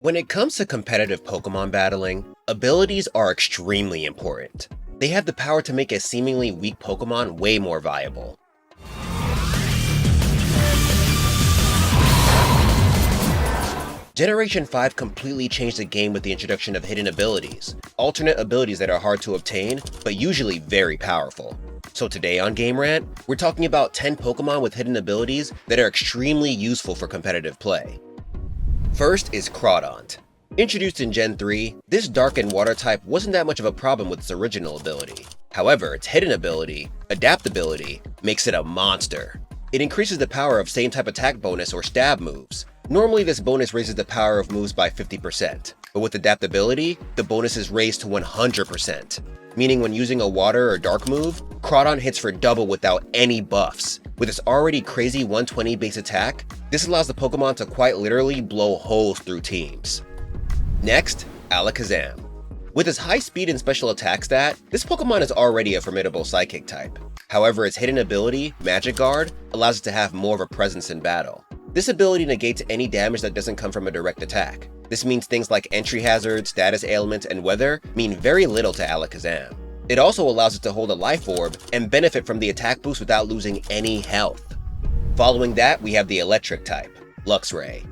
When it comes to competitive Pokemon battling, abilities are extremely important. They have the power to make a seemingly weak Pokemon way more viable. Generation 5 completely changed the game with the introduction of hidden abilities, alternate abilities that are hard to obtain, but usually very powerful. So today on Game Rant, we're talking about 10 Pokemon with hidden abilities that are extremely useful for competitive play. First is Crawdaunt. Introduced in Gen 3, this dark and water type wasn't that much of a problem with its original ability. However, its hidden ability, Adaptability, makes it a monster. It increases the power of same type attack bonus or stab moves. Normally this bonus raises the power of moves by 50%, but with Adaptability, the bonus is raised to 100%, meaning when using a water or dark move, Crawdaunt hits for double without any buffs. With its already crazy 120 base attack, this allows the Pokemon to quite literally blow holes through teams. Next, Alakazam. With its high speed and special attack stat, this Pokemon is already a formidable Psychic type. However, its hidden ability, Magic Guard, allows it to have more of a presence in battle. This ability negates any damage that doesn't come from a direct attack. This means things like entry hazards, status ailments, and weather mean very little to Alakazam. It also allows it to hold a life orb and benefit from the attack boost without losing any health. Following that, we have the electric type, Luxray.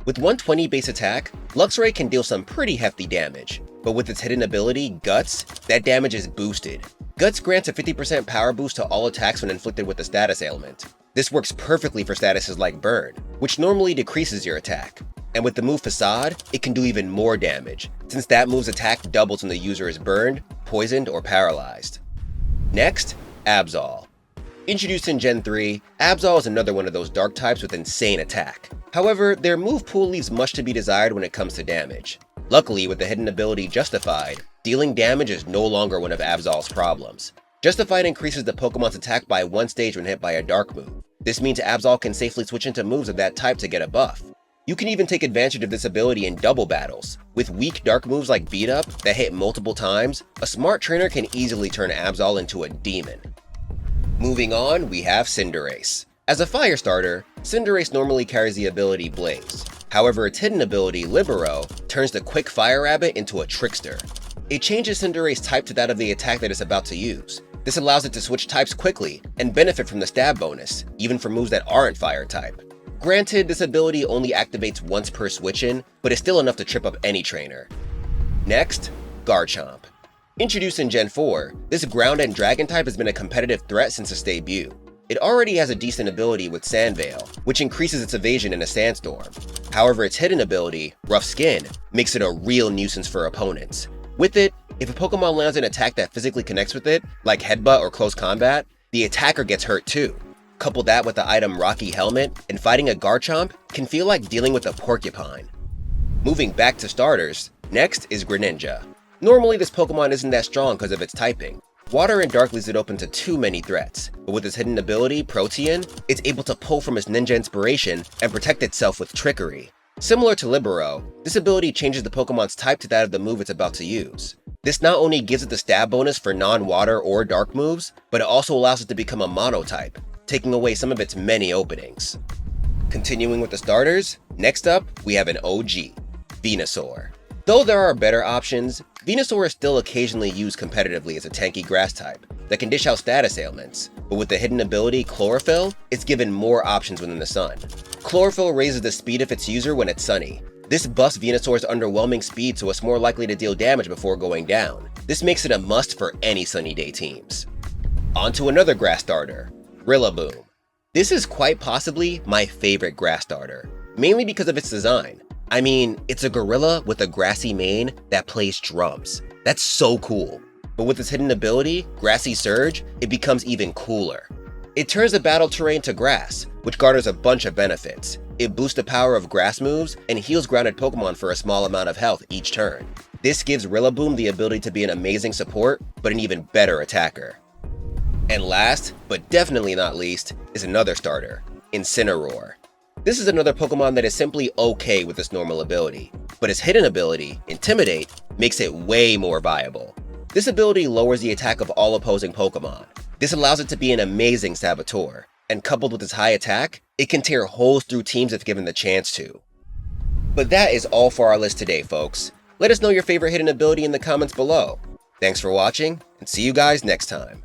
With 120 base attack, Luxray can deal some pretty hefty damage, but with its hidden ability, Guts, that damage is boosted. Guts grants a 50% power boost to all attacks when inflicted with a status ailment. This works perfectly for statuses like Burn, which normally decreases your attack. And with the move Facade, it can do even more damage, since that move's attack doubles when the user is burned, poisoned, or paralyzed. Next, Absol. Introduced in Gen 3, Absol is another one of those dark types with insane attack. However, their move pool leaves much to be desired when it comes to damage. Luckily, with the hidden ability Justified, dealing damage is no longer one of Absol's problems. Justified increases the Pokemon's attack by 1 stage when hit by a dark move. This means Absol can safely switch into moves of that type to get a buff. You can even take advantage of this ability in double battles. With weak dark moves like Beat Up that hit multiple times, a smart trainer can easily turn Absol into a demon. Moving on, we have Cinderace. As a fire starter, Cinderace normally carries the ability Blaise. However, its hidden ability, Libero, turns the quick fire rabbit into a trickster. It changes Cinderace type to that of the attack that it's about to use. This allows it to switch types quickly and benefit from the stab bonus, even for moves that aren't fire type. Granted, this ability only activates once per switch-in, but it's still enough to trip up any trainer. Next, Garchomp. Introduced in Gen 4, this ground and dragon type has been a competitive threat since its debut. It already has a decent ability with Sand Veil, which increases its evasion in a sandstorm. However, its hidden ability, Rough Skin, makes it a real nuisance for opponents. With it, if a Pokemon lands an attack that physically connects with it, like Headbutt or Close Combat, the attacker gets hurt too. Couple that with the item Rocky Helmet, and fighting a Garchomp can feel like dealing with a porcupine. Moving back to starters, next is Greninja. Normally this Pokemon isn't that strong because of its typing. Water and Dark leaves it open to too many threats, but with its hidden ability, Protean, it's able to pull from its ninja inspiration and protect itself with Trickery. Similar to Libero, this ability changes the Pokemon's type to that of the move it's about to use. This not only gives it the stab bonus for non-water or dark moves, but it also allows it to become a mono type, taking away some of its many openings. Continuing with the starters, next up we have an OG, Venusaur. Though there are better options, Venusaur is still occasionally used competitively as a tanky grass type that can dish out status ailments, but with the hidden ability Chlorophyll, it's given more options within the sun. Chlorophyll raises the speed of its user when it's sunny. This buffs Venusaur's underwhelming speed so it's more likely to deal damage before going down. This makes it a must for any sunny day teams. On to another grass starter, Rillaboom. This is quite possibly my favorite grass starter, mainly because of its design. I mean, it's a gorilla with a grassy mane that plays drums. That's so cool. But with its hidden ability, Grassy Surge, it becomes even cooler. It turns the battle terrain to grass, which garners a bunch of benefits. It boosts the power of grass moves and heals grounded Pokemon for a small amount of health each turn. This gives Rillaboom the ability to be an amazing support, but an even better attacker. And last, but definitely not least, is another starter, Incineroar. This is another Pokemon that is simply okay with its normal ability, but its hidden ability, Intimidate, makes it way more viable. This ability lowers the attack of all opposing Pokemon. This allows it to be an amazing saboteur, and coupled with its high attack, it can tear holes through teams if given the chance to. But that is all for our list today, folks. Let us know your favorite hidden ability in the comments below. Thanks for watching, and see you guys next time.